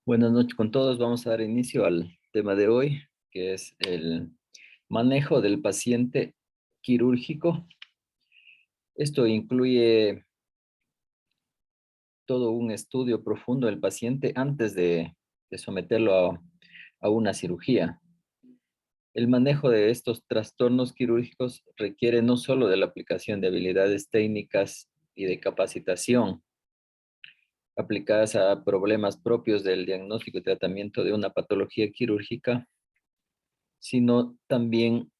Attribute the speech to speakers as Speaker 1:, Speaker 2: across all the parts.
Speaker 1: Buenas noches con todos. Vamos a dar inicio al tema de hoy, que es el manejo del paciente quirúrgico. Esto incluye todo un estudio profundo del paciente antes de someterlo a una cirugía. El manejo de estos trastornos quirúrgicos requiere no solo de la aplicación de habilidades técnicas y de capacitación aplicadas a problemas propios del diagnóstico y tratamiento de una patología quirúrgica, sino también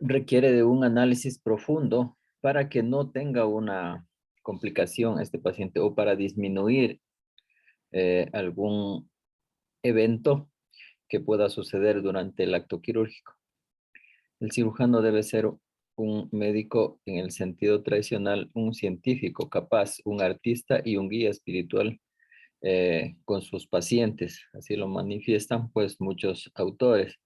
Speaker 1: requiere de un análisis profundo para que no tenga una complicación este paciente o para disminuir algún evento que pueda suceder durante el acto quirúrgico. El cirujano debe ser un médico en el sentido tradicional, un científico capaz, un artista y un guía espiritual con sus pacientes. Así lo manifiestan pues muchos autores,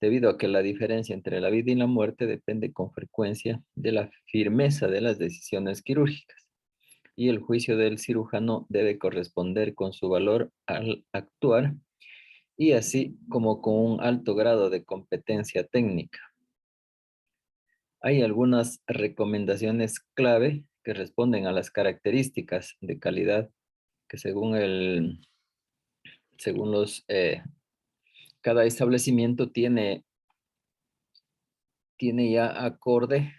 Speaker 1: debido a que la diferencia entre la vida y la muerte depende con frecuencia de la firmeza de las decisiones quirúrgicas, y el juicio del cirujano debe corresponder con su valor al actuar y así como con un alto grado de competencia técnica. Hay algunas recomendaciones clave que responden a las características de calidad que según cada establecimiento tiene ya acorde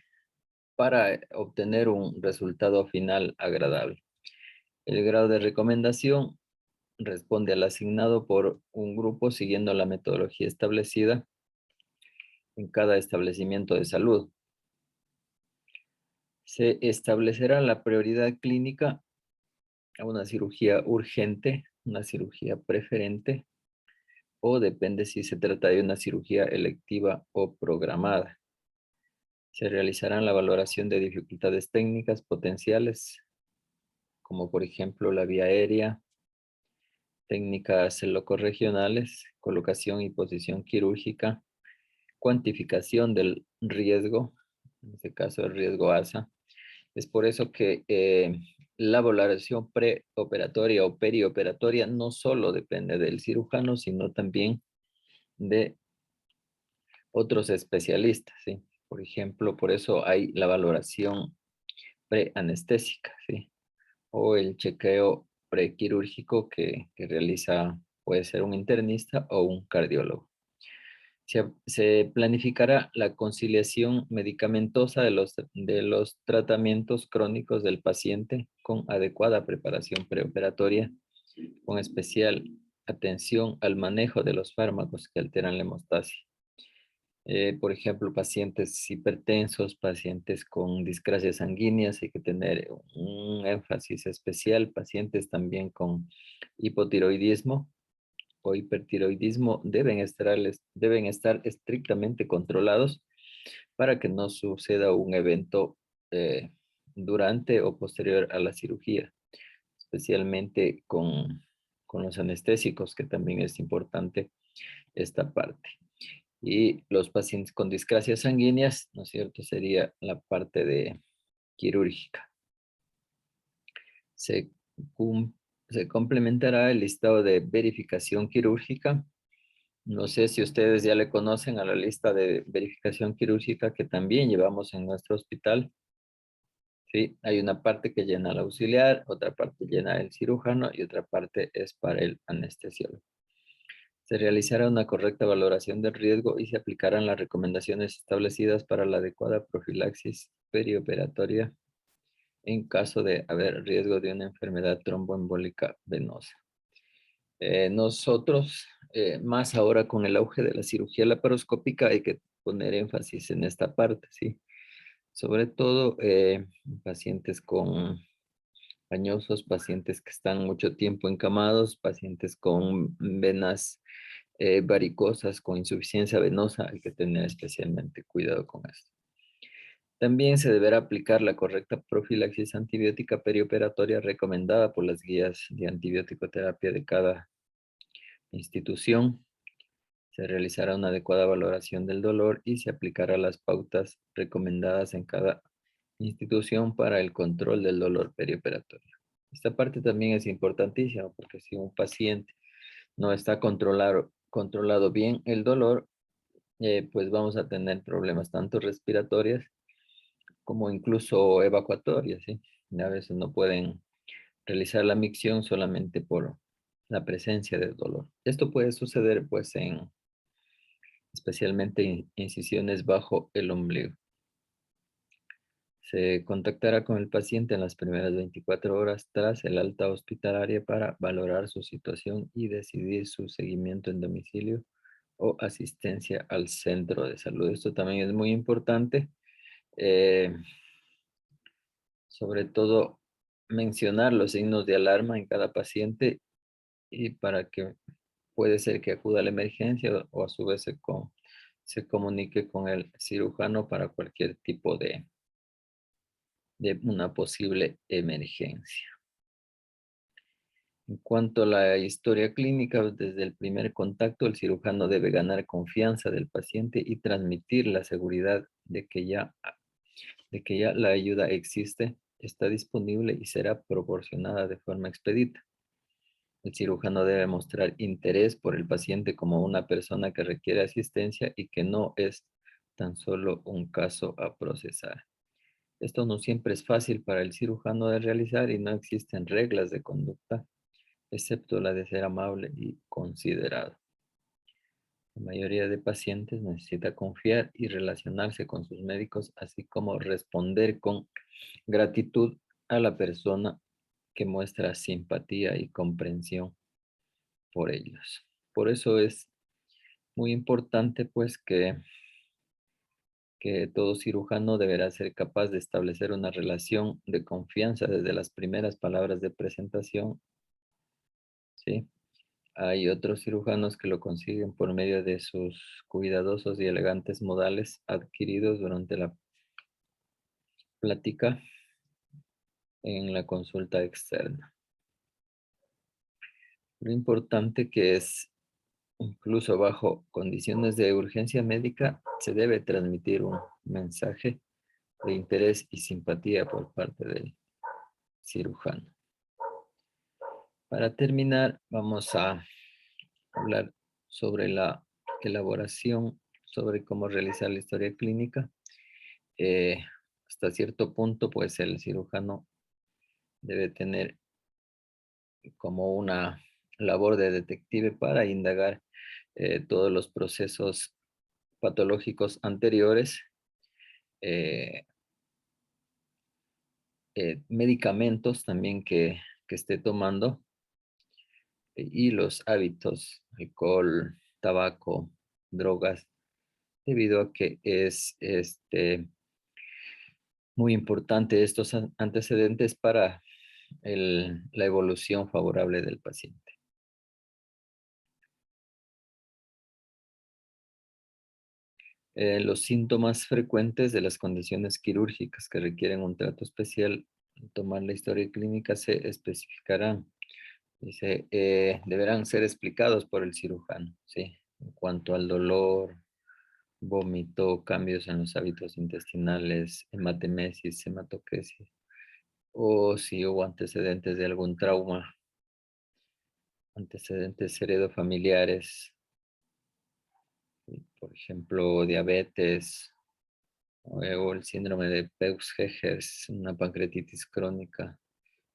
Speaker 1: para obtener un resultado final agradable. El grado de recomendación responde al asignado por un grupo siguiendo la metodología establecida en cada establecimiento de salud. Se establecerá la prioridad clínica a una cirugía urgente, una cirugía preferente, o depende si se trata de una cirugía electiva o programada. Se realizará la valoración de dificultades técnicas potenciales, como por ejemplo la vía aérea, técnicas locorregionales, colocación y posición quirúrgica, cuantificación del riesgo, en este caso el riesgo ASA. Es por eso que la valoración preoperatoria o perioperatoria no solo depende del cirujano, sino también de otros especialistas, ¿sí? Por ejemplo, por eso hay la valoración preanestésica, ¿sí? O el chequeo prequirúrgico que realiza, puede ser un internista o un cardiólogo. Se planificará la conciliación medicamentosa de los tratamientos crónicos del paciente con adecuada preparación preoperatoria, con especial atención al manejo de los fármacos que alteran la hemostasia. Por ejemplo, pacientes hipertensos, pacientes con discrasias sanguíneas, hay que tener un énfasis especial, pacientes también con hipotiroidismo o hipertiroidismo deben estar estrictamente controlados para que no suceda un evento eh, durante o posterior a la cirugía, especialmente con los anestésicos, que también es importante esta parte. Y los pacientes con discrasias sanguíneas, ¿no es cierto? Sería la parte de quirúrgica. Se, cum- Se complementará el listado de verificación quirúrgica. No sé si ustedes ya le conocen a la lista de verificación quirúrgica que también llevamos en nuestro hospital. Sí, hay una parte que llena el auxiliar, otra parte llena el cirujano y otra parte es para el anestesiólogo. Se realizará una correcta valoración del riesgo y se aplicarán las recomendaciones establecidas para la adecuada profilaxis perioperatoria en caso de haber riesgo de una enfermedad tromboembólica venosa. Nosotros, más ahora con el auge de la cirugía laparoscópica, hay que poner énfasis en esta parte, ¿sí? Sobre todo pacientes con pañosos, pacientes que están mucho tiempo encamados, pacientes con venas varicosas, con insuficiencia venosa, hay que tener especialmente cuidado con esto. También se deberá aplicar la correcta profilaxis antibiótica perioperatoria recomendada por las guías de antibiótico-terapia de cada institución. Se realizará una adecuada valoración del dolor y se aplicará las pautas recomendadas en cada institución para el control del dolor perioperatorio. Esta parte también es importantísima porque si un paciente no está controlado bien el dolor, pues vamos a tener problemas tanto respiratorios como incluso evacuatorios, ¿sí? Y a veces no pueden realizar la micción solamente por la presencia de dolor. Esto puede suceder pues en especialmente incisiones bajo el ombligo. Se contactará con el paciente en las primeras 24 horas tras el alta hospitalaria para valorar su situación y decidir su seguimiento en domicilio o asistencia al centro de salud. Esto también es muy importante, eh, sobre todo mencionar los signos de alarma en cada paciente y para que puede ser que acuda a la emergencia o a su vez se comunique con el cirujano para cualquier tipo de una posible emergencia. En cuanto a la historia clínica, desde el primer contacto, el cirujano debe ganar confianza del paciente y transmitir la seguridad de que ya la ayuda existe, está disponible y será proporcionada de forma expedita. El cirujano debe mostrar interés por el paciente como una persona que requiere asistencia y que no es tan solo un caso a procesar. Esto no siempre es fácil para el cirujano de realizar y no existen reglas de conducta, excepto la de ser amable y considerado. La mayoría de pacientes necesita confiar y relacionarse con sus médicos, así como responder con gratitud a la persona que muestra simpatía y comprensión por ellos. Por eso es muy importante pues que todo cirujano deberá ser capaz de establecer una relación de confianza desde las primeras palabras de presentación, ¿sí? Hay otros cirujanos que lo consiguen por medio de sus cuidadosos y elegantes modales adquiridos durante la plática en la consulta externa. Lo importante que es, incluso bajo condiciones de urgencia médica, se debe transmitir un mensaje de interés y simpatía por parte del cirujano. Para terminar, vamos a hablar sobre la elaboración, sobre cómo realizar la historia clínica. Eh, Hasta cierto punto, pues el cirujano debe tener como una labor de detective para indagar todos los procesos patológicos anteriores, eh, medicamentos también que esté tomando y los hábitos, alcohol, tabaco, drogas, debido a que es muy importante estos antecedentes para la evolución favorable del paciente. Los síntomas frecuentes de las condiciones quirúrgicas que requieren un trato especial, al tomar la historia clínica se especificarán. Dice, deberán ser explicados por el cirujano, ¿sí? En cuanto al dolor, vómito, cambios en los hábitos intestinales, hematemesis, hematoquesis, o si hubo antecedentes de algún trauma, antecedentes heredofamiliares, por ejemplo, diabetes, o el síndrome de Peutz-Jeghers, una pancreatitis crónica,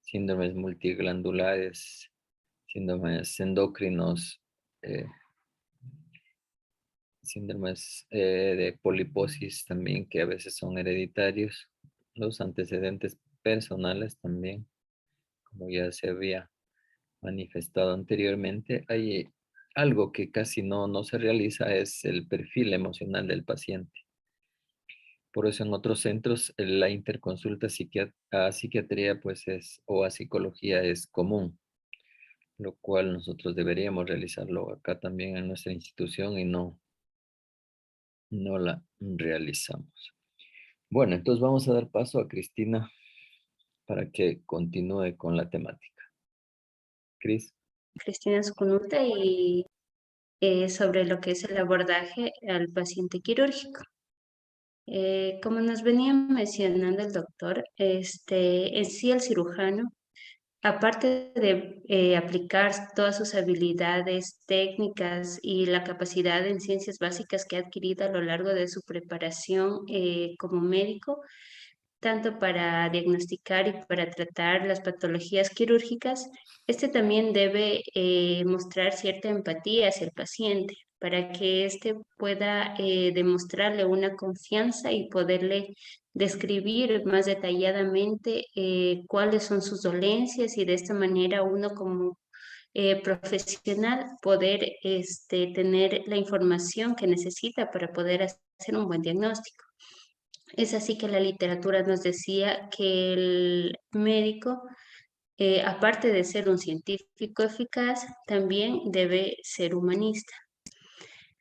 Speaker 1: síndromes multiglandulares, síndromes endocrinos, eh, síndromes de poliposis también, que a veces son hereditarios, los antecedentes personales también, como ya se había manifestado anteriormente. Hay algo que casi no se realiza, es el perfil emocional del paciente. Por eso en otros centros la interconsulta a psiquiatría pues o a psicología es común, lo cual nosotros deberíamos realizarlo acá también en nuestra institución y no la realizamos. Bueno, entonces vamos a dar paso a Cristina para que continúe con la temática. Cris.
Speaker 2: Cristina, su consulta y sobre lo que es el abordaje al paciente quirúrgico. Como nos venía mencionando el doctor, en sí el cirujano aparte de aplicar todas sus habilidades técnicas y la capacidad en ciencias básicas que ha adquirido a lo largo de su preparación como médico, tanto para diagnosticar y para tratar las patologías quirúrgicas, este también debe mostrar cierta empatía hacia el paciente para que éste pueda demostrarle una confianza y poderle describir más detalladamente cuáles son sus dolencias y de esta manera uno como profesional poder tener la información que necesita para poder hacer un buen diagnóstico. Es así que la literatura nos decía que el médico, aparte de ser un científico eficaz, también debe ser humanista.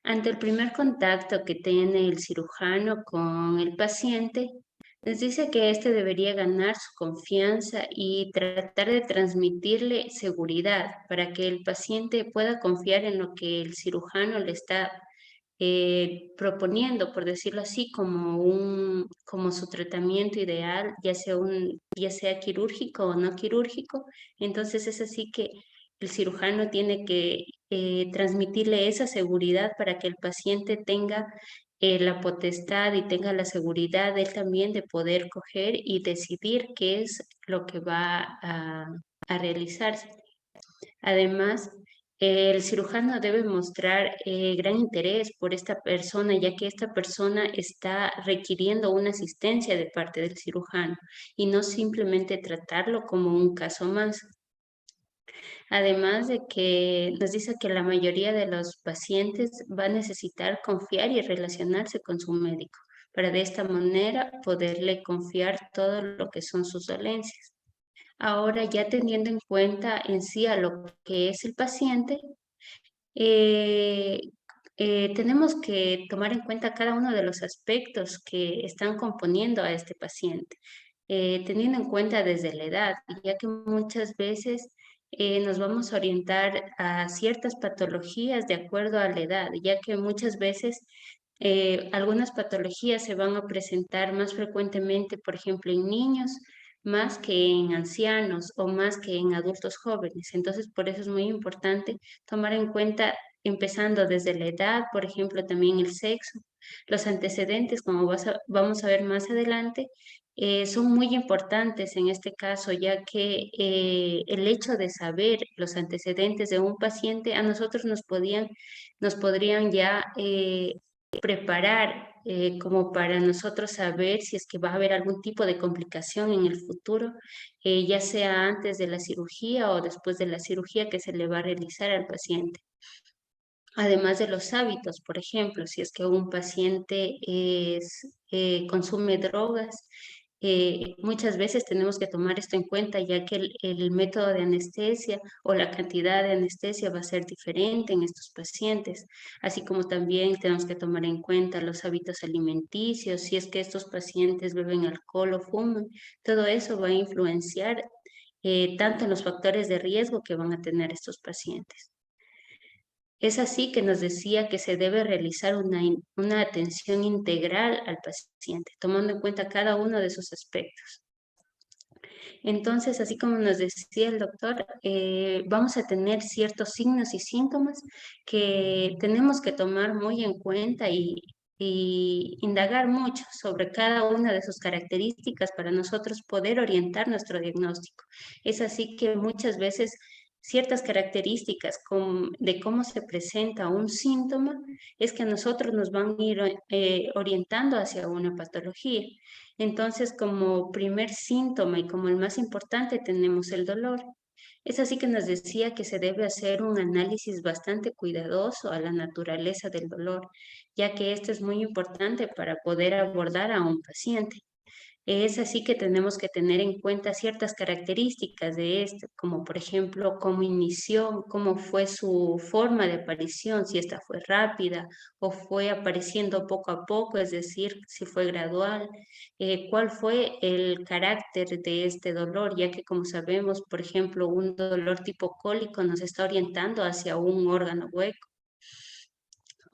Speaker 2: Ante el primer contacto que tiene el cirujano con el paciente, nos dice que éste debería ganar su confianza y tratar de transmitirle seguridad para que el paciente pueda confiar en lo que el cirujano le está proponiendo, por decirlo así, como su tratamiento ideal, ya sea quirúrgico o no quirúrgico. Entonces es así que el cirujano tiene que transmitirle esa seguridad para que el paciente tenga la potestad y tenga la seguridad él también de poder coger y decidir qué es lo que va a realizarse. Además, el cirujano debe mostrar gran interés por esta persona, ya que esta persona está requiriendo una asistencia de parte del cirujano y no simplemente tratarlo como un caso más. Además de que nos dice que la mayoría de los pacientes va a necesitar confiar y relacionarse con su médico para de esta manera poderle confiar todo lo que son sus dolencias. Ahora, ya teniendo en cuenta en sí a lo que es el paciente, eh, tenemos que tomar en cuenta cada uno de los aspectos que están componiendo a este paciente, teniendo en cuenta desde la edad, ya que muchas veces nos vamos a orientar a ciertas patologías de acuerdo a la edad, ya que muchas veces algunas patologías se van a presentar más frecuentemente, por ejemplo, en niños, más que en ancianos o más que en adultos jóvenes. Entonces, por eso es muy importante tomar en cuenta, empezando desde la edad, por ejemplo, también el sexo, los antecedentes, como vamos a ver más adelante, son muy importantes en este caso, ya que el hecho de saber los antecedentes de un paciente a nosotros nos podrían ya preparar como para nosotros saber si es que va a haber algún tipo de complicación en el futuro, ya sea antes de la cirugía o después de la cirugía que se le va a realizar al paciente. Además de los hábitos, por ejemplo, si es que un paciente consume drogas, muchas veces tenemos que tomar esto en cuenta, ya que el método de anestesia o la cantidad de anestesia va a ser diferente en estos pacientes, así como también tenemos que tomar en cuenta los hábitos alimenticios, si es que estos pacientes beben alcohol o fuman, todo eso va a influenciar tanto en los factores de riesgo que van a tener estos pacientes. Es así que nos decía que se debe realizar una atención integral al paciente, tomando en cuenta cada uno de sus aspectos. Entonces, así como nos decía el doctor, vamos a tener ciertos signos y síntomas que tenemos que tomar muy en cuenta y indagar mucho sobre cada una de sus características para nosotros poder orientar nuestro diagnóstico. Es así que muchas veces ciertas características de cómo se presenta un síntoma es que a nosotros nos van a ir orientando hacia una patología. Entonces, como primer síntoma y como el más importante tenemos el dolor. Es así que nos decía que se debe hacer un análisis bastante cuidadoso a la naturaleza del dolor, ya que esto es muy importante para poder abordar a un paciente. Es así que tenemos que tener en cuenta ciertas características de este, como por ejemplo cómo inició, cómo fue su forma de aparición, si esta fue rápida o fue apareciendo poco a poco, es decir, si fue gradual, cuál fue el carácter de este dolor, ya que como sabemos, por ejemplo, un dolor tipo cólico nos está orientando hacia un órgano hueco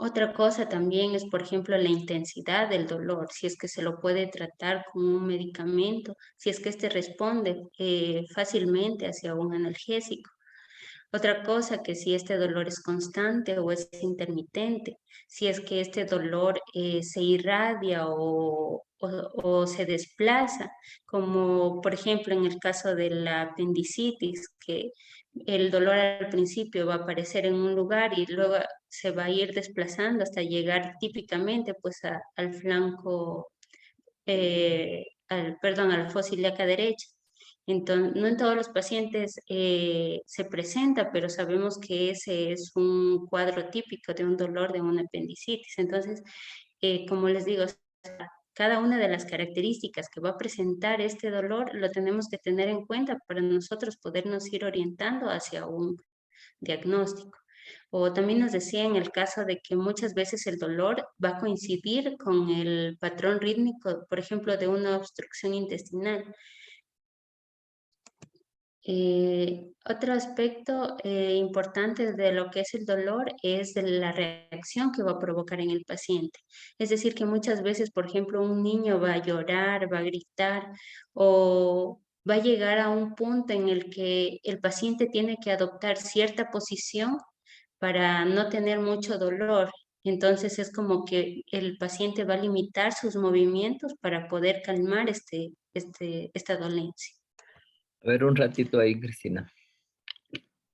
Speaker 2: Otra cosa también es, por ejemplo, la intensidad del dolor, si es que se lo puede tratar con un medicamento, si es que este responde fácilmente hacia un analgésico. Otra cosa que si este dolor es constante o es intermitente, si es que este dolor se irradia o se desplaza, como por ejemplo en el caso de la apendicitis, que el dolor al principio va a aparecer en un lugar y luego se va a ir desplazando hasta llegar típicamente pues al flanco, perdón, a la fosa ilíaca derecha. Entonces, no en todos los pacientes se presenta, pero sabemos que ese es un cuadro típico de un dolor de una apendicitis. Entonces, como les digo, cada una de las características que va a presentar este dolor lo tenemos que tener en cuenta para nosotros podernos ir orientando hacia un diagnóstico. O también nos decía en el caso de que muchas veces el dolor va a coincidir con el patrón rítmico, por ejemplo, de una obstrucción intestinal. Otro aspecto importante de lo que es el dolor es de la reacción que va a provocar en el paciente. Es decir, que muchas veces, por ejemplo, un niño va a llorar, va a gritar o va a llegar a un punto en el que el paciente tiene que adoptar cierta posición para no tener mucho dolor. Entonces es como que el paciente va a limitar sus movimientos para poder calmar esta dolencia.
Speaker 1: A ver, un ratito ahí, Cristina.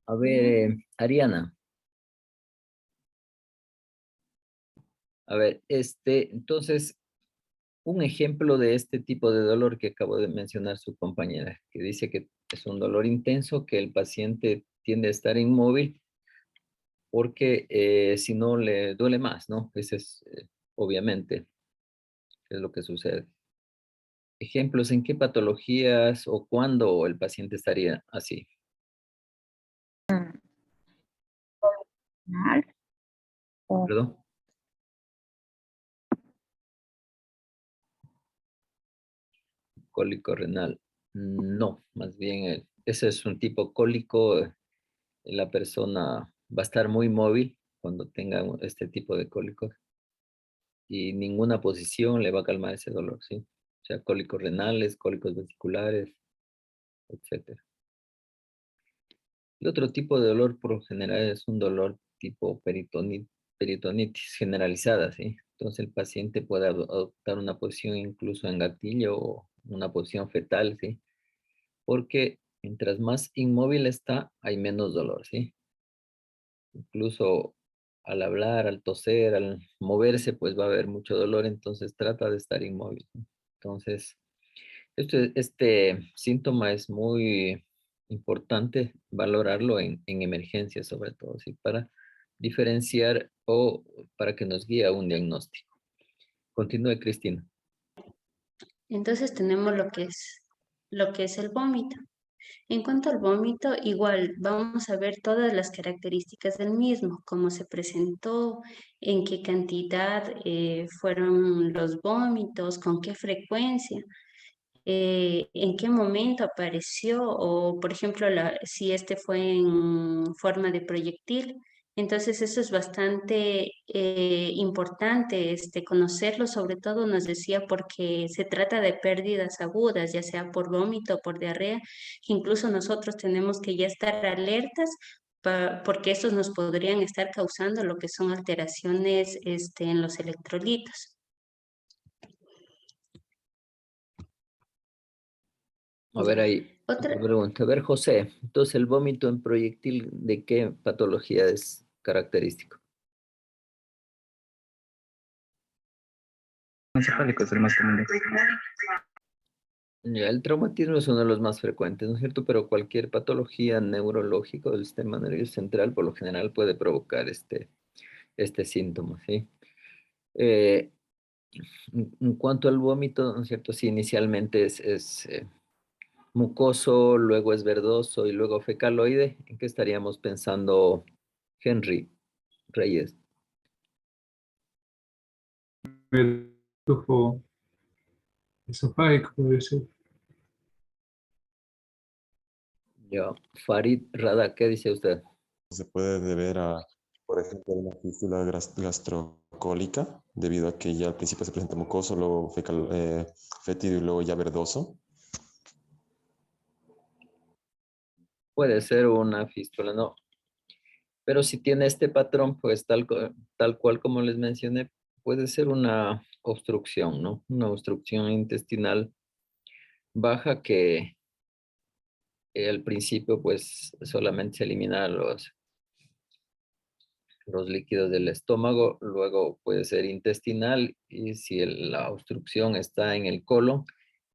Speaker 1: A ver, Ariana. A ver, entonces, un ejemplo de este tipo de dolor que acabo de mencionar su compañera, que dice que es un dolor intenso, que el paciente tiende a estar inmóvil porque si no le duele más, ¿no? Ese es, obviamente, es lo que sucede. Ejemplos, ¿en qué patologías o cuándo el paciente estaría así?
Speaker 3: Renal o
Speaker 1: ¿Perdón? Cólico renal. No, más bien ese es un tipo cólico. La persona va a estar muy móvil cuando tenga este tipo de cólicos y ninguna posición le va a calmar ese dolor, ¿sí? O sea, cólicos renales, cólicos vesiculares, etcétera. El otro tipo de dolor por lo general es un dolor tipo peritonitis generalizada, ¿sí? Entonces el paciente puede adoptar una posición incluso en gatillo o una posición fetal, ¿sí? Porque mientras más inmóvil está, hay menos dolor, ¿sí? Incluso al hablar, al toser, al moverse, pues va a haber mucho dolor, entonces trata de estar inmóvil, ¿no? Entonces, este síntoma es muy importante valorarlo en emergencia, sobre todo, ¿sí? Para diferenciar o para que nos guíe a un diagnóstico. Continúe, Cristina.
Speaker 2: Entonces tenemos lo que es el vómito. En cuanto al vómito, igual vamos a ver todas las características del mismo, cómo se presentó, en qué cantidad fueron los vómitos, con qué frecuencia, en qué momento apareció o, por ejemplo, si este fue en forma de proyectil. Entonces, eso es bastante importante conocerlo, sobre todo nos decía porque se trata de pérdidas agudas, ya sea por vómito o por diarrea, que incluso nosotros tenemos que ya estar alertas porque estos nos podrían estar causando lo que son alteraciones en los electrolitos.
Speaker 1: A ver
Speaker 2: Ya.
Speaker 1: ahí,
Speaker 2: Otra,
Speaker 1: otra pregunta. A ver, José, entonces el vómito en proyectil, ¿de qué patología es característico?
Speaker 3: encefálico es el más común.
Speaker 1: Ya, el traumatismo es uno de los más frecuentes, ¿no es cierto? Pero cualquier patología neurológica del sistema nervioso central por lo general puede provocar este síntoma, ¿sí? Eh, en cuanto al vómito, ¿no es cierto? Sí, inicialmente es mucoso, luego es verdoso y luego fecaloide. ¿En qué estaríamos pensando, Henry Reyes?
Speaker 4: El tufo esofágico puede ser.
Speaker 1: Yo, Farid Rada, ¿qué dice usted?
Speaker 5: Se puede deber a Por ejemplo, una fístula gastrocólica, debido a que ya al principio se presenta mucoso, luego fétido y luego ya verdoso.
Speaker 1: Puede ser una fístula, no. Pero si tiene este patrón, pues tal cual como les mencioné, puede ser una obstrucción, ¿no? Una obstrucción intestinal baja que al principio pues solamente se eliminan los líquidos del estómago, luego puede ser intestinal y si la obstrucción está en el colon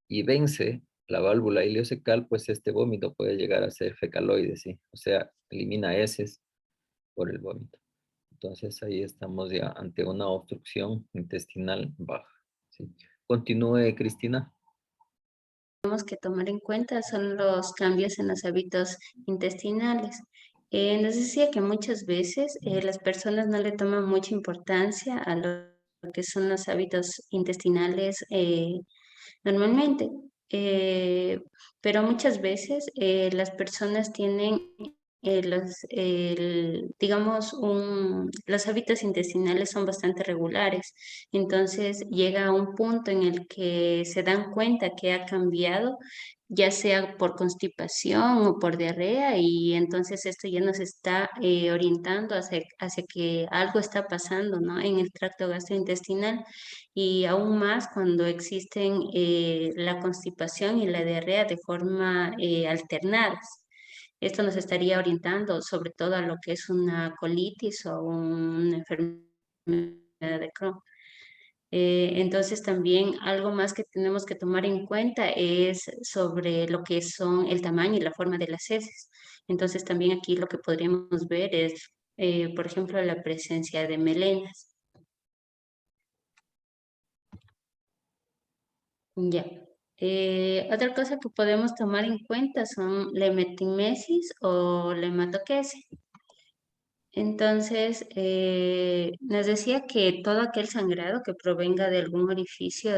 Speaker 1: y vence la válvula ileocecal, pues este vómito puede llegar a ser fecaloide, ¿sí? O sea, elimina heces por el vómito. Entonces ahí estamos ya ante una obstrucción intestinal baja, ¿sí? Continúe, Cristina.
Speaker 2: Tenemos que tomar en cuenta son los cambios en los hábitos intestinales. Nos decía que muchas veces las personas no le toman mucha importancia a lo que son los hábitos intestinales normalmente. Pero muchas veces las personas tienen digamos, los hábitos intestinales son bastante regulares. Entonces llega a un punto en el que se dan cuenta que ha cambiado, ya sea por constipación o por diarrea, y entonces esto ya nos está orientando hacia que algo está pasando, ¿no? En el tracto gastrointestinal y aún más cuando existen la constipación y la diarrea de forma alternadas. Esto nos estaría orientando sobre todo a lo que es una colitis o una enfermedad de Crohn. Entonces también algo más que tenemos que tomar en cuenta es sobre lo que son el tamaño y la forma de las heces. Entonces también aquí lo que podríamos ver es, por ejemplo, la presencia de melenas. Ya. Otra cosa que podemos tomar en cuenta son la hematimesis o la hematoquesis. Entonces, nos decía que todo aquel sangrado que provenga de algún orificio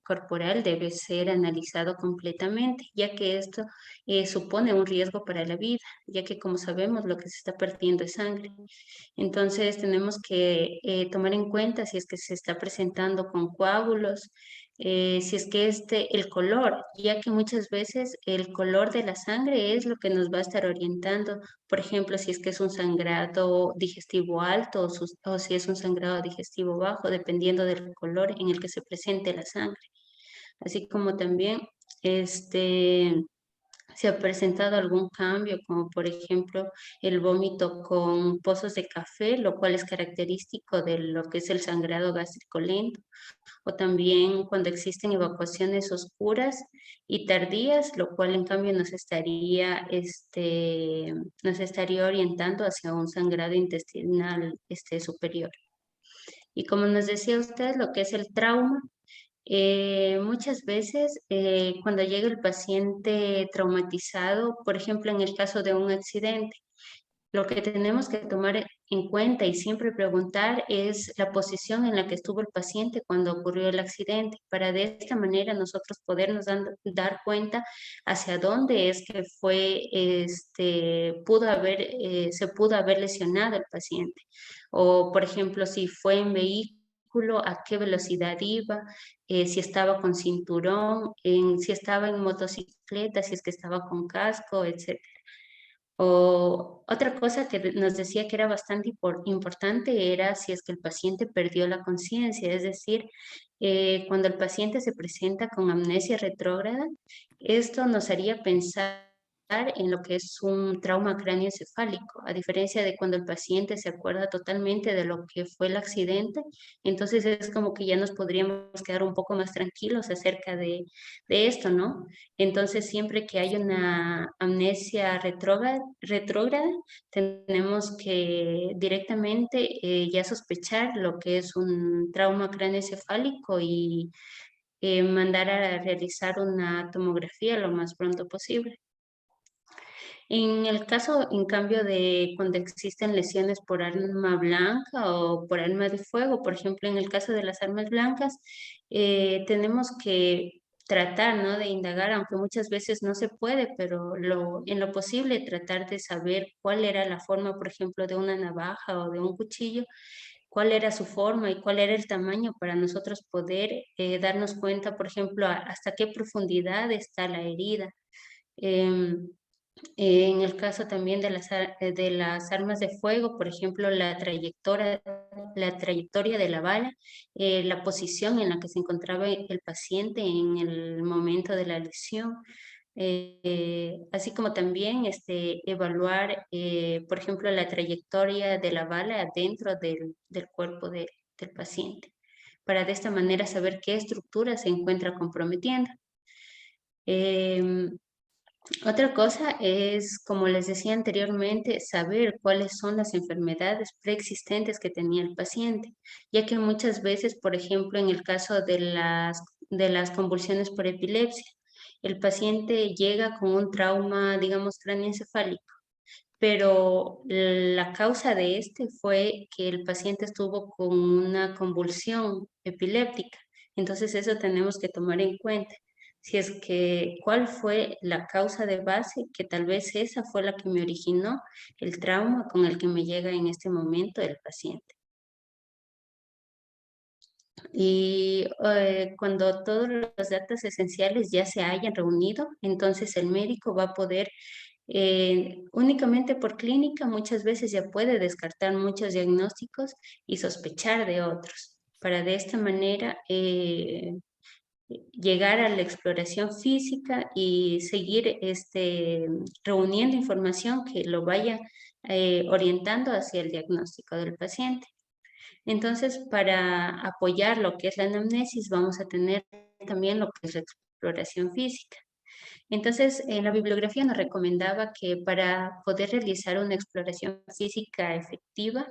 Speaker 2: corporal debe ser analizado completamente, ya que esto supone un riesgo para la vida, ya que como sabemos lo que se está perdiendo es sangre. Entonces, tenemos que tomar en cuenta si es que se está presentando con coágulos, si es que el color, ya que muchas veces el color de la sangre es lo que nos va a estar orientando. Por ejemplo, si es que es un sangrado digestivo alto o si es un sangrado digestivo bajo, dependiendo del color en el que se presente la sangre. Así como también se ha presentado algún cambio, como por ejemplo el vómito con pozos de café, lo cual es característico de lo que es el sangrado gástrico lento, o también cuando existen evacuaciones oscuras y tardías, lo cual en cambio nos estaría orientando hacia un sangrado intestinal superior. Y como nos decía usted, lo que es el trauma, muchas veces cuando llega el paciente traumatizado, por ejemplo en el caso de un accidente, lo que tenemos que tomar en cuenta y siempre preguntar es la posición en la que estuvo el paciente cuando ocurrió el accidente, para de esta manera nosotros podernos dar cuenta hacia dónde es que se pudo haber lesionado el paciente. O, por ejemplo, si fue en vehículo, a qué velocidad iba, si estaba con cinturón, si estaba en motocicleta, si es que estaba con casco, etc. O otra cosa que nos decía que era bastante importante era si es que el paciente perdió la conciencia, es decir, cuando el paciente se presenta con amnesia retrógrada, esto nos haría pensar en lo que es un trauma cráneoencefálico, a diferencia de cuando el paciente se acuerda totalmente de lo que fue el accidente, entonces es como que ya nos podríamos quedar un poco más tranquilos acerca de esto, ¿no? Entonces, siempre que hay una amnesia retrógrada, tenemos que directamente ya sospechar lo que es un trauma craneoencefálico y mandar a realizar una tomografía lo más pronto posible. En el caso, en cambio, de cuando existen lesiones por arma blanca o por arma de fuego, por ejemplo, en el caso de las armas blancas, tenemos que tratar, ¿no? De indagar, aunque muchas veces no se puede, pero en lo posible tratar de saber cuál era la forma, por ejemplo, de una navaja o de un cuchillo, cuál era su forma y cuál era el tamaño para nosotros poder darnos cuenta, por ejemplo, hasta qué profundidad está la herida. En el caso también de de las armas de fuego, por ejemplo, la trayectoria de la bala, la posición en la que se encontraba el paciente en el momento de la lesión, así como también evaluar, por ejemplo, la trayectoria de la bala dentro del cuerpo del paciente, para de esta manera saber qué estructura se encuentra comprometiendo. Otra cosa es, como les decía anteriormente, saber cuáles son las enfermedades preexistentes que tenía el paciente, ya que muchas veces, por ejemplo, en el caso de las convulsiones por epilepsia, el paciente llega con un trauma, digamos, craneoencefálico, pero la causa de este fue que el paciente estuvo con una convulsión epiléptica. Entonces eso tenemos que tomar en cuenta. Si es que, ¿cuál fue la causa de base? Que tal vez esa fue la que me originó el trauma con el que me llega en este momento el paciente. Y cuando todos los datos esenciales ya se hayan reunido, entonces el médico va a poder, únicamente por clínica, muchas veces ya puede descartar muchos diagnósticos y sospechar de otros, para de esta manera llegar a la exploración física y seguir reuniendo información que lo vaya orientando hacia el diagnóstico del paciente. Entonces, para apoyar lo que es la anamnesis, vamos a tener también lo que es la exploración física. Entonces, en la bibliografía nos recomendaba que para poder realizar una exploración física efectiva,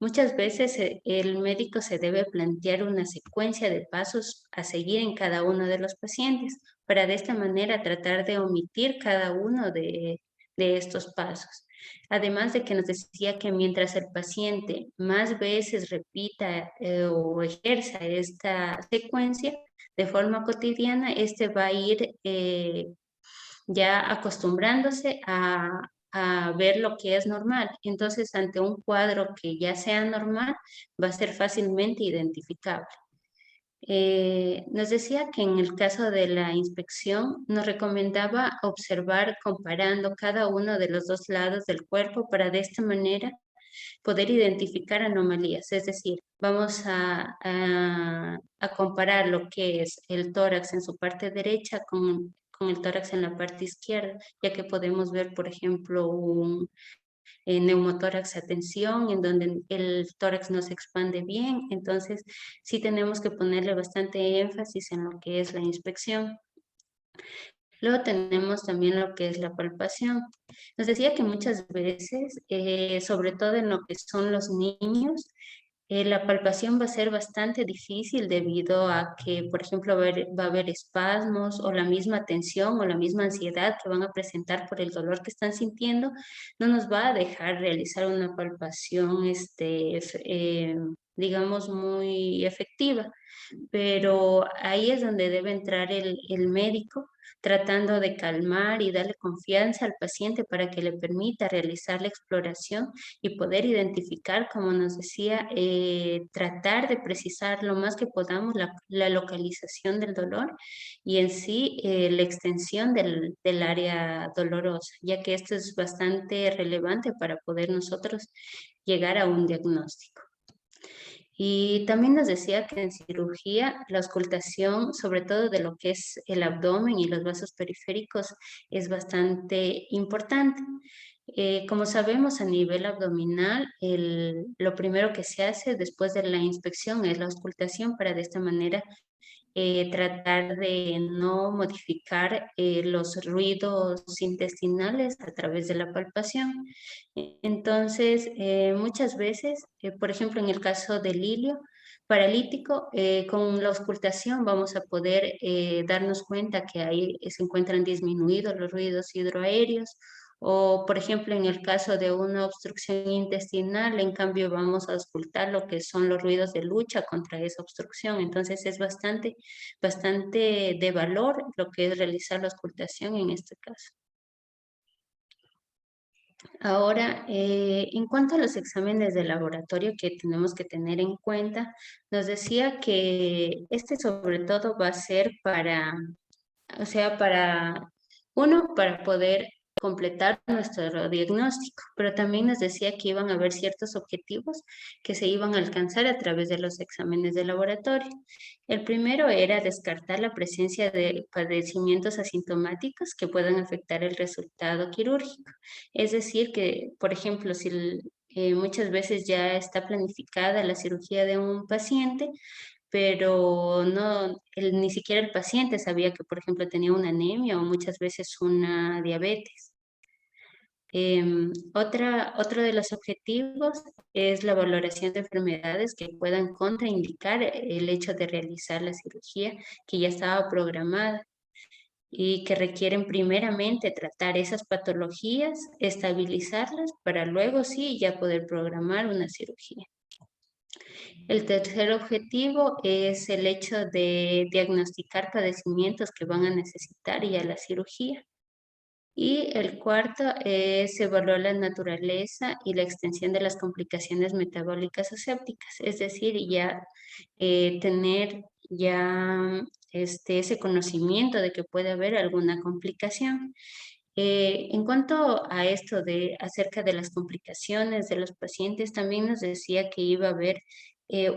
Speaker 2: muchas veces el médico se debe plantear una secuencia de pasos a seguir en cada uno de los pacientes, para de esta manera tratar de omitir cada uno de estos pasos. Además de que nos decía que mientras el paciente más veces repita o ejerza esta secuencia de forma cotidiana, va a ir ya acostumbrándose a ver lo que es normal. Entonces, ante un cuadro que ya sea normal, va a ser fácilmente identificable. Nos decía que en el caso de la inspección nos recomendaba observar comparando cada uno de los dos lados del cuerpo para de esta manera poder identificar anomalías. Es decir, vamos a comparar lo que es el tórax en su parte derecha con el tórax en la parte izquierda, ya que podemos ver, por ejemplo, un neumotórax a tensión, en donde el tórax no se expande bien. Entonces, sí tenemos que ponerle bastante énfasis en lo que es la inspección. Luego tenemos también lo que es la palpación. Nos decía que muchas veces, sobre todo en lo que son los niños, la palpación va a ser bastante difícil debido a que, por ejemplo, va a haber espasmos o la misma tensión o la misma ansiedad que van a presentar por el dolor que están sintiendo, no nos va a dejar realizar una palpación, digamos, muy efectiva. Pero ahí es donde debe entrar el médico, tratando de calmar y darle confianza al paciente para que le permita realizar la exploración y poder identificar, como nos decía, tratar de precisar lo más que podamos la localización del dolor y en sí la extensión del área dolorosa, ya que esto es bastante relevante para poder nosotros llegar a un diagnóstico. Y también nos decía que en cirugía la auscultación, sobre todo de lo que es el abdomen y los vasos periféricos, es bastante importante. Como sabemos, a nivel abdominal, lo primero que se hace después de la inspección es la auscultación para de esta manera tratar de no modificar los ruidos intestinales a través de la palpación. Entonces, muchas veces, por ejemplo, en el caso del hilio paralítico, con la auscultación vamos a poder darnos cuenta que ahí se encuentran disminuidos los ruidos hidroaéreos O, por ejemplo, en el caso de una obstrucción intestinal, en cambio, vamos a auscultar lo que son los ruidos de lucha contra esa obstrucción. Entonces, es bastante de valor lo que es realizar la auscultación en este caso. Ahora, en cuanto a los exámenes de laboratorio que tenemos que tener en cuenta, nos decía que este sobre todo va a ser o sea, para poder completar nuestro diagnóstico, pero también nos decía que iban a haber ciertos objetivos que se iban a alcanzar a través de los exámenes de laboratorio. El primero era descartar la presencia de padecimientos asintomáticos que puedan afectar el resultado quirúrgico. Es decir, que, por ejemplo, si muchas veces ya está planificada la cirugía de un paciente, pero no, ni siquiera el paciente sabía que, por ejemplo, tenía una anemia o muchas veces una diabetes. Otro de los objetivos es la valoración de enfermedades que puedan contraindicar el hecho de realizar la cirugía que ya estaba programada y que requieren primeramente tratar esas patologías, estabilizarlas para luego sí ya poder programar una cirugía. El tercer objetivo es el hecho de diagnosticar padecimientos que van a necesitar ya la cirugía. Y el cuarto es evaluar la naturaleza y la extensión de las complicaciones metabólicas o sépticas, es decir, ya tener ya ese conocimiento de que puede haber alguna complicación. En cuanto a esto acerca de las complicaciones de los pacientes, también nos decía que iba a haber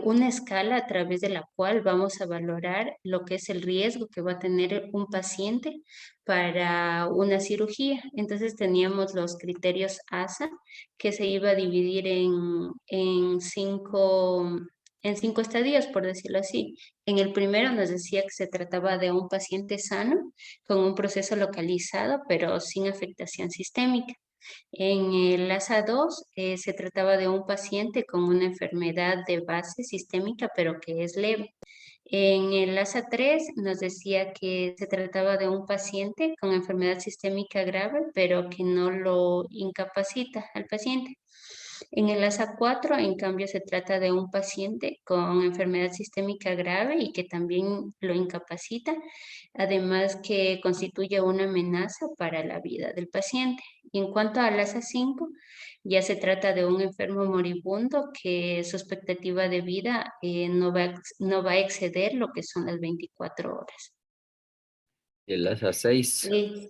Speaker 2: una escala a través de la cual vamos a valorar lo que es el riesgo que va a tener un paciente para una cirugía. Entonces teníamos los criterios ASA, que se iba a dividir en cinco estadios, por decirlo así. En el primero nos decía que se trataba de un paciente sano, con un proceso localizado, pero sin afectación sistémica. En el ASA 2 se trataba de un paciente con una enfermedad de base sistémica, pero que es leve. En el ASA 3 nos decía que se trataba de un paciente con enfermedad sistémica grave, pero que no lo incapacita al paciente. En el ASA 4, en cambio, se trata de un paciente con enfermedad sistémica grave y que también lo incapacita, además que constituye una amenaza para la vida del paciente. Y en cuanto al ASA 5, ya se trata de un enfermo moribundo que su expectativa de vida no va a exceder lo que son las 24 horas.
Speaker 1: El ASA 6.
Speaker 2: Sí,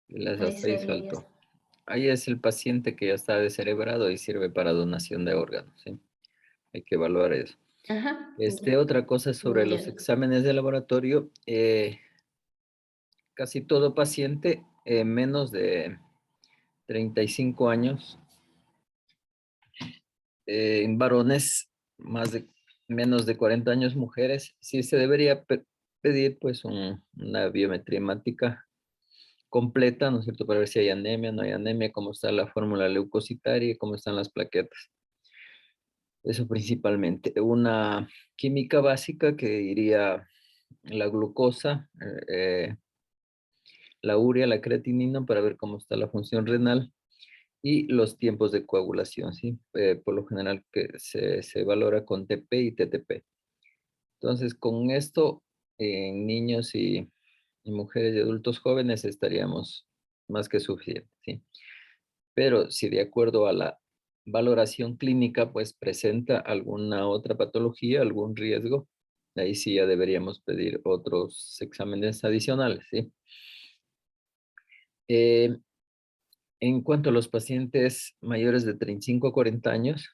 Speaker 1: El ASA
Speaker 2: eso
Speaker 1: 6
Speaker 2: ya
Speaker 1: faltó. Ahí es el paciente que ya está descerebrado y sirve para donación de órganos, ¿sí? Hay que evaluar eso.
Speaker 2: Ajá,
Speaker 1: Otra cosa sobre los
Speaker 2: ya.
Speaker 1: exámenes de laboratorio, casi todo paciente menos de 35 años, en varones menos de 40 años, mujeres, sí se debería pedir pues una biometría hemática completa, ¿no es cierto? Para ver si hay anemia, no hay anemia, cómo está la fórmula leucocitaria, cómo están las plaquetas. Eso principalmente. Una química básica que iría la glucosa, la urea, la creatinina para ver cómo está la función renal y los tiempos de coagulación, ¿sí? Por lo general que se valora con TP y TTP. Entonces, con esto, en niños y mujeres y adultos jóvenes estaríamos más que suficientes, ¿sí? Pero si de acuerdo a la valoración clínica, pues presenta alguna otra patología, algún riesgo, ahí sí ya deberíamos pedir otros exámenes adicionales, ¿sí? En cuanto a los pacientes mayores de 35 a 40 años,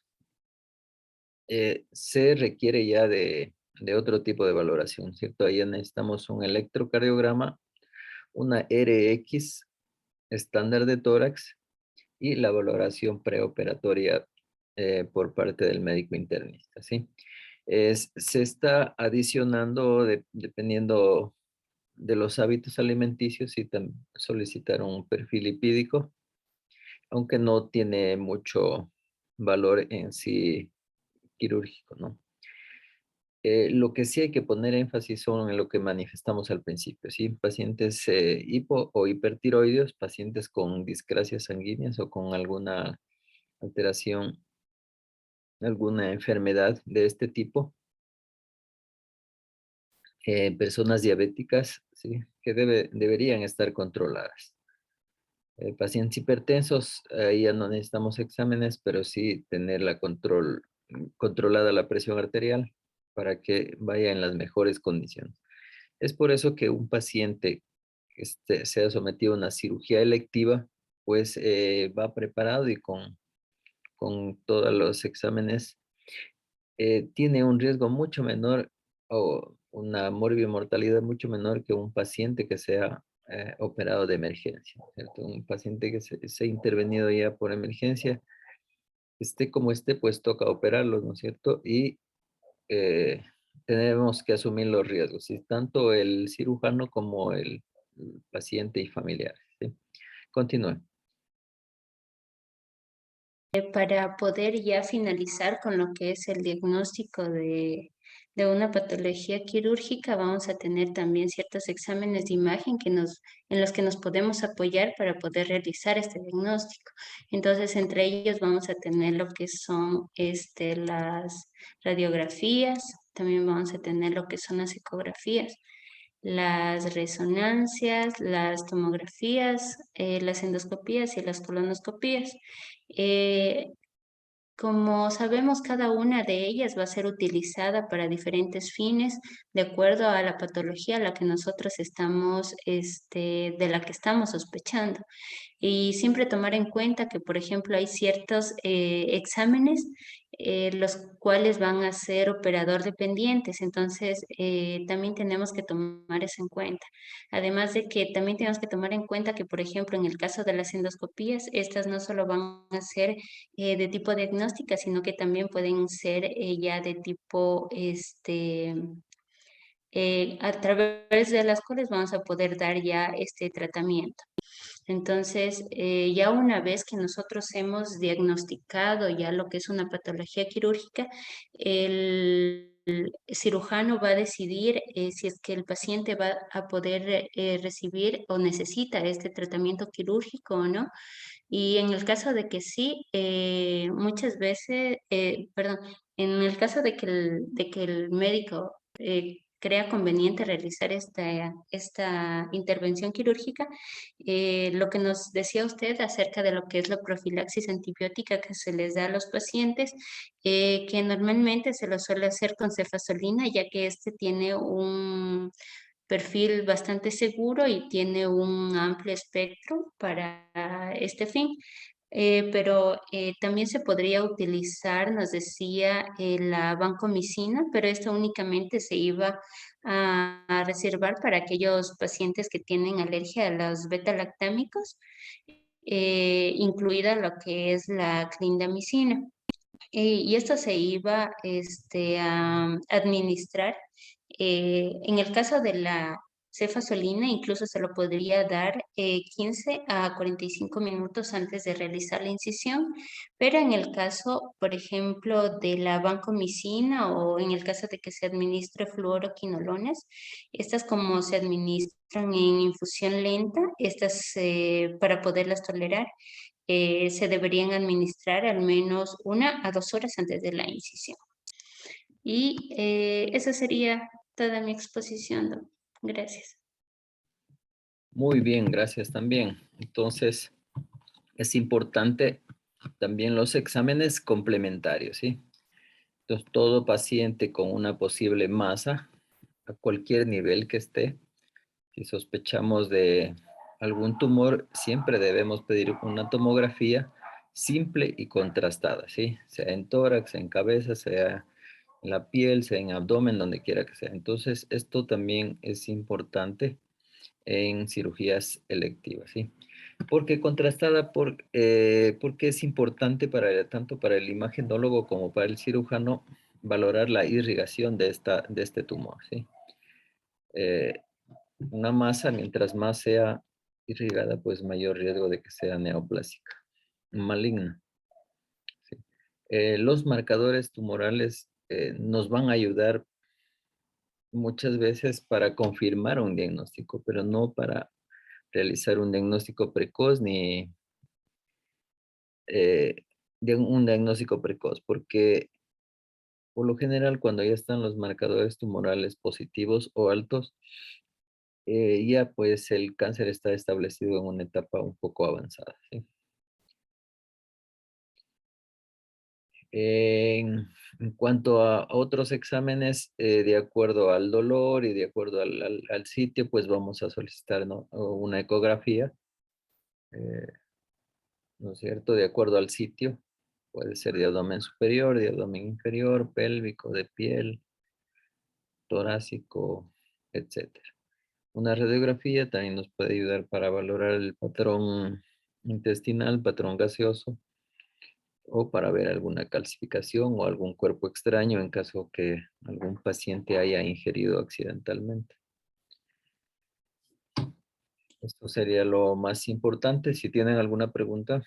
Speaker 1: se requiere ya de otro tipo de valoración, ¿cierto? Ahí necesitamos un electrocardiograma, una RX estándar de tórax y la valoración preoperatoria por parte del médico internista, ¿sí? Se está adicionando, dependiendo de los hábitos alimenticios, y solicitar un perfil lipídico, aunque no tiene mucho valor en sí quirúrgico, ¿no? Lo que sí hay que poner énfasis son en lo que manifestamos al principio, ¿sí? Pacientes hipo o hipertiroideos, pacientes con discrasias sanguíneas o con alguna alteración, alguna enfermedad de este tipo, personas diabéticas, ¿sí? Que deberían estar controladas. Pacientes hipertensos, ahí ya no necesitamos exámenes, pero sí tener controlada la presión arterial para que vaya en las mejores condiciones. Es por eso que un paciente que sea sometido a una cirugía electiva, pues va preparado y con todos los exámenes tiene un riesgo mucho menor o una mortalidad mucho menor que un paciente que sea operado de emergencia, ¿cierto? Un paciente que se ha intervenido ya por emergencia, esté como esté, pues toca operarlo, ¿no es cierto? Y eh, tenemos que asumir los riesgos, ¿sí? Tanto el cirujano como el paciente y familiares, ¿sí? Continúe.
Speaker 2: Para poder ya finalizar con lo que es el diagnóstico de una patología quirúrgica, vamos a tener también ciertos exámenes de imagen en los que nos podemos apoyar para poder realizar este diagnóstico. Entonces, entre ellos vamos a tener lo que son las radiografías, también vamos a tener lo que son las ecografías, las resonancias, las tomografías, las endoscopías y las colonoscopías. Eh, Como sabemos, cada una de ellas va a ser utilizada para diferentes fines de acuerdo a la patología a la que nosotros estamos, de la que estamos sospechando. Y siempre tomar en cuenta que, por ejemplo, hay ciertos exámenes los cuales van a ser operador dependientes, entonces también tenemos que tomar eso en cuenta. Además de que también tenemos que tomar en cuenta que, por ejemplo, en el caso de las endoscopías, estas no solo van a ser de tipo diagnóstica, sino que también pueden ser ya de tipo, a través de las cuales vamos a poder dar ya este tratamiento. Entonces, ya una vez que nosotros hemos diagnosticado ya lo que es una patología quirúrgica, el cirujano va a decidir si es que el paciente va a poder recibir o necesita este tratamiento quirúrgico o no. Y en el caso de que sí, muchas veces, perdón, en el caso de que el médico crea conveniente realizar esta intervención quirúrgica, lo que nos decía usted acerca de lo que es la profilaxis antibiótica que se les da a los pacientes, que normalmente se lo suele hacer con cefazolina, ya que este tiene un perfil bastante seguro y tiene un amplio espectro para este fin. Pero también se podría utilizar, nos decía, la vancomicina, pero esto únicamente se iba a reservar para aquellos pacientes que tienen alergia a los beta-lactámicos, incluida lo que es la clindamicina. Y esto se iba a administrar. En el caso de la cefazolina, incluso se lo podría dar 15 a 45 minutos antes de realizar la incisión, pero en el caso, por ejemplo, de la vancomicina o en el caso de que se administre fluoroquinolones, estas como se administran en infusión lenta, estas para poderlas tolerar, se deberían administrar al menos 1 a 2 horas antes de la incisión. Y esa sería toda mi exposición, Doc. Gracias.
Speaker 1: Muy bien, gracias también. Entonces, es importante también los exámenes complementarios, ¿sí? Entonces, todo paciente con una posible masa, a cualquier nivel que esté, si sospechamos de algún tumor, siempre debemos pedir una tomografía simple y contrastada, ¿sí? Sea en tórax, en cabeza, sea en la piel, sea en abdomen, donde quiera que sea. Entonces, esto también es importante en cirugías electivas, ¿sí? Porque contrastada, porque es importante tanto para el imagenólogo como para el cirujano valorar la irrigación de este tumor, ¿sí? Una masa, mientras más sea irrigada, pues mayor riesgo de que sea neoplásica, maligna, ¿sí? Los marcadores tumorales nos van a ayudar muchas veces para confirmar un diagnóstico, pero no para realizar un diagnóstico precoz ni un diagnóstico precoz, porque por lo general cuando ya están los marcadores tumorales positivos o altos, ya pues el cáncer está establecido en una etapa un poco avanzada, ¿sí? En cuanto a otros exámenes, de acuerdo al dolor y de acuerdo al sitio, pues vamos a solicitar, ¿no?, una ecografía, eh, ¿no es cierto? De acuerdo al sitio, puede ser de abdomen superior, de abdomen inferior, pélvico, de piel, torácico, etcétera. Una radiografía también nos puede ayudar para valorar el patrón intestinal, patrón gaseoso, o para ver alguna calcificación o algún cuerpo extraño en caso que algún paciente haya ingerido accidentalmente. Esto sería lo más importante. Si tienen alguna pregunta.